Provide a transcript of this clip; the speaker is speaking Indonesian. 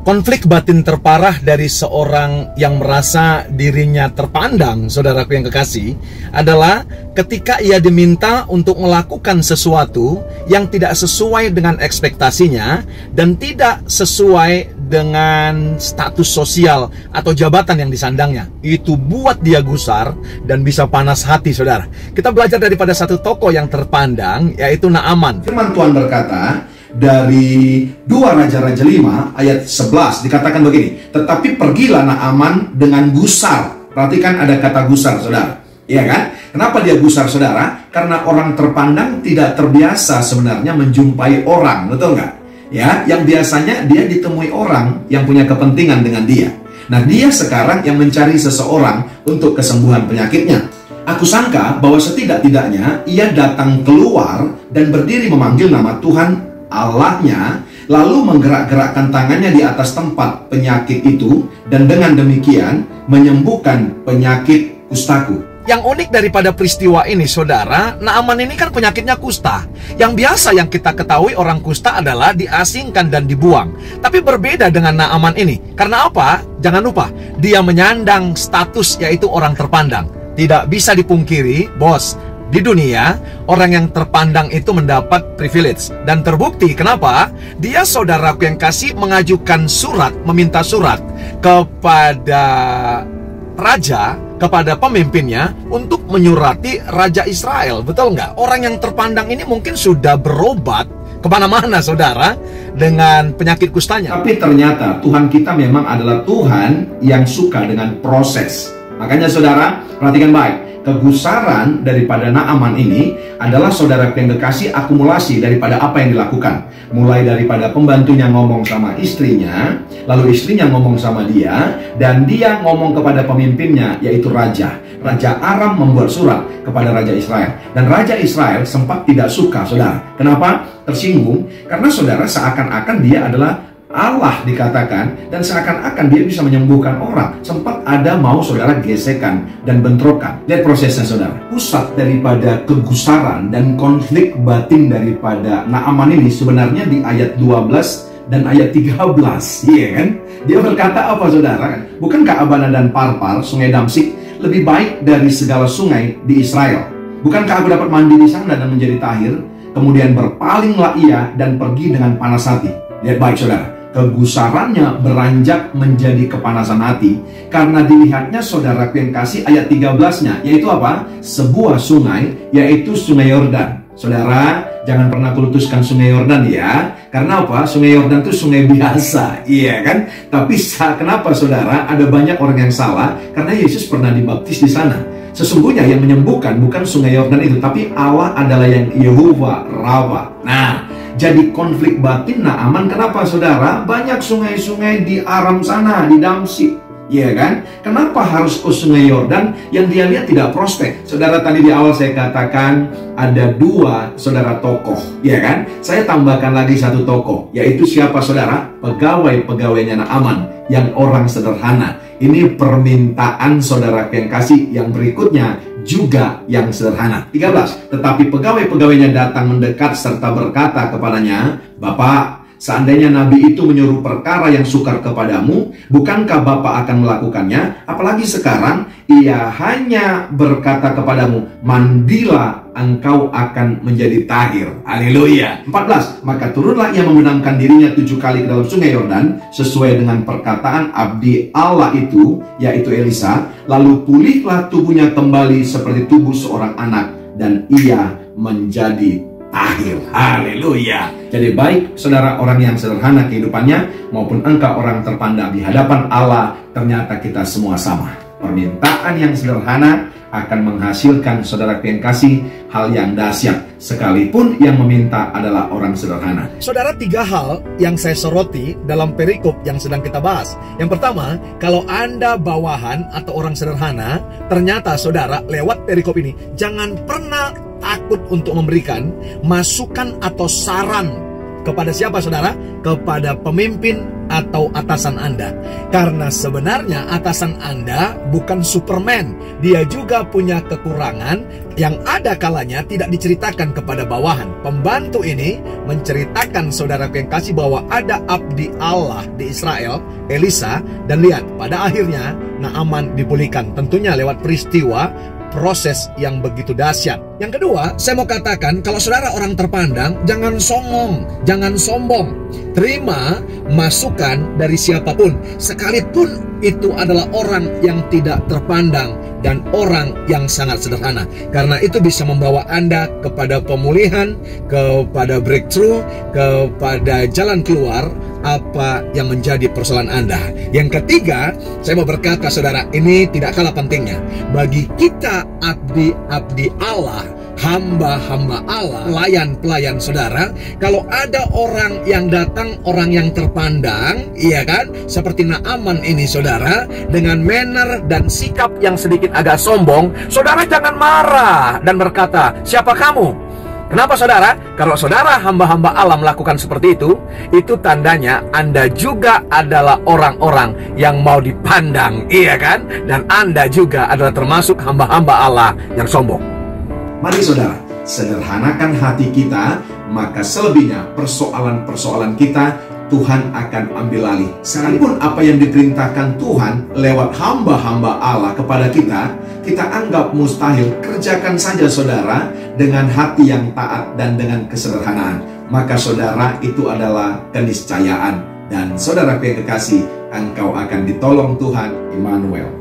Konflik batin terparah dari seorang yang merasa dirinya terpandang, saudaraku yang kekasih, adalah ketika ia diminta untuk melakukan sesuatu yang tidak sesuai dengan ekspektasinya dan tidak sesuai dengan status sosial atau jabatan yang disandangnya. Itu buat dia gusar dan bisa panas hati, saudara. Kita belajar daripada satu tokoh yang terpandang, yaitu Naaman. Firman Tuhan berkata dari 2 Raja-Raja 5 ayat 11 dikatakan begini, tetapi pergilah Naaman dengan gusar. Perhatikan ada kata gusar, saudara. Iya kan? Kenapa dia gusar, saudara? Karena orang terpandang tidak terbiasa sebenarnya menjumpai orang, betul nggak? Ya, yang biasanya dia ditemui orang yang punya kepentingan dengan dia. Nah, dia sekarang yang mencari seseorang untuk kesembuhan penyakitnya. Aku sangka bahwa setidak-tidaknya ia datang keluar dan berdiri memanggil nama Tuhan Allahnya, lalu menggerak-gerakkan tangannya di atas tempat penyakit itu, dan dengan demikian menyembuhkan penyakit kustaku. Yang unik daripada peristiwa ini, saudara, Naaman ini kan penyakitnya kusta. Yang biasa yang kita ketahui orang kusta adalah diasingkan dan dibuang. Tapi berbeda dengan Naaman ini. Karena apa? Jangan lupa, dia menyandang status yaitu orang terpandang. Tidak bisa dipungkiri, bos, di dunia, orang yang terpandang itu mendapat privilege. Dan terbukti, kenapa? Dia, saudaraku yang kasih, mengajukan surat, meminta surat kepada raja, kepada pemimpinnya untuk menyurati Raja Israel. Betul nggak? Orang yang terpandang ini mungkin sudah berobat kemana-mana, saudara, dengan penyakit kustanya. Tapi ternyata Tuhan kita memang adalah Tuhan yang suka dengan proses. Makanya saudara, perhatikan baik. Kegusaran daripada Naaman ini adalah, saudara yang kekasih, akumulasi daripada apa yang dilakukan. Mulai daripada pembantunya ngomong sama istrinya, lalu istrinya ngomong sama dia, dan dia ngomong kepada pemimpinnya, yaitu raja. Raja Aram membuat surat kepada Raja Israel. Dan Raja Israel sempat tidak suka, saudara. Kenapa? Tersinggung. Karena saudara, seakan-akan dia adalah Allah dikatakan, dan seakan-akan dia bisa menyembuhkan orang. Sempat ada mau, saudara, gesekan dan bentrokan. Lihat prosesnya, saudara. Pusat daripada kegusaran dan konflik batin daripada Naaman ini sebenarnya di ayat 12 dan ayat 13. Iya kan? Dia berkata apa, saudara? Bukankah Abana dan Parpar, sungai Damsik, lebih baik dari segala sungai di Israel? Bukankah aku dapat mandi di sana dan menjadi tahir? Kemudian berpalinglah ia dan pergi dengan panas hati. Lihat baik, saudara. Kegusarannya beranjak menjadi kepanasan hati karena dilihatnya, saudara yang kasih, ayat 13-nya, yaitu apa? Sebuah sungai, yaitu Sungai Yordan. Saudara, jangan pernah kultuskan Sungai Yordan ya. Karena apa? Sungai Yordan itu sungai biasa, iya kan? Tapi kenapa, saudara, ada banyak orang yang salah? Karena Yesus pernah dibaptis di sana. Sesungguhnya yang menyembuhkan bukan Sungai Yordan itu, tapi Allah adalah yang Yehovah Rafa. Nah, jadi konflik batin Naaman, kenapa, saudara? Banyak sungai-sungai di Aram sana, di Damsik, ya kan? Kenapa harus ke Sungai Yordan yang dia lihat tidak prospek? Saudara, tadi di awal saya katakan ada 2, saudara, tokoh, ya kan? Saya tambahkan lagi satu tokoh, yaitu siapa, saudara? Pegawai-pegawainya Naaman yang orang sederhana. Ini permintaan, saudara yang kasih, yang berikutnya juga yang sederhana. 13. Tetapi pegawai-pegawainya datang mendekat serta berkata kepadanya, Bapak, seandainya nabi itu menyuruh perkara yang sukar kepadamu, bukankah Bapak akan melakukannya? Apalagi sekarang ia hanya berkata kepadamu, mandilah, engkau akan menjadi tahir. Haleluya. 14. Maka turunlah ia membenamkan dirinya 7 kali ke dalam Sungai Yordan, sesuai dengan perkataan abdi Allah itu, yaitu Elisa. Lalu pulihlah tubuhnya kembali seperti tubuh seorang anak, dan ia menjadi tahir. Haleluya. Jadi baik, saudara, orang yang sederhana kehidupannya, maupun engkau orang terpandang di hadapan Allah, ternyata kita semua sama. Permintaan yang sederhana akan menghasilkan, saudara yang kasih, hal yang dahsyat, sekalipun yang meminta adalah orang sederhana. Saudara, 3 hal yang saya soroti dalam perikop yang sedang kita bahas. Yang pertama, kalau Anda bawahan atau orang sederhana, ternyata, saudara, lewat perikop ini, jangan pernah takut untuk memberikan masukan atau saran Kepada siapa saudara? Kepada pemimpin atau atasan Anda. Karena sebenarnya atasan Anda bukan Superman. Dia juga punya kekurangan yang ada kalanya tidak diceritakan kepada bawahan. Pembantu ini menceritakan saudara yang kasih bahwa ada abdi Allah di Israel, Elisa, dan lihat pada akhirnya Naaman dipulihkan. Tentunya lewat peristiwa proses yang begitu dahsyat. Yang kedua, saya mau katakan kalau saudara orang terpandang, jangan songong, jangan sombong. Terima masukan dari siapapun, sekalipun itu adalah orang yang tidak terpandang dan orang yang sangat sederhana. Karena itu bisa membawa Anda kepada pemulihan, kepada breakthrough, kepada jalan keluar apa yang menjadi persoalan Anda. Yang ketiga, saya mau berkata saudara, ini tidak kalah pentingnya. Bagi kita abdi-abdi Allah, hamba-hamba Allah, pelayan-pelayan saudara, kalau ada orang yang datang, orang yang terpandang, iya kan, seperti Naaman ini saudara, dengan manner dan sikap yang sedikit agak sombong, saudara jangan marah dan berkata, siapa kamu? Kenapa saudara? Kalau saudara hamba-hamba Allah melakukan seperti itu tandanya Anda juga adalah orang-orang yang mau dipandang, iya kan? Dan Anda juga adalah termasuk hamba-hamba Allah yang sombong. Mari saudara, sederhanakan hati kita, maka selebihnya persoalan-persoalan kita Tuhan akan ambil alih. Sekalipun apa yang diperintahkan Tuhan lewat hamba-hamba Allah kepada kita, kita anggap mustahil, kerjakan saja saudara dengan hati yang taat dan dengan kesederhanaan. Maka saudara, itu adalah keniscayaan. Dan saudara yang kekasih, engkau akan ditolong Tuhan, Immanuel.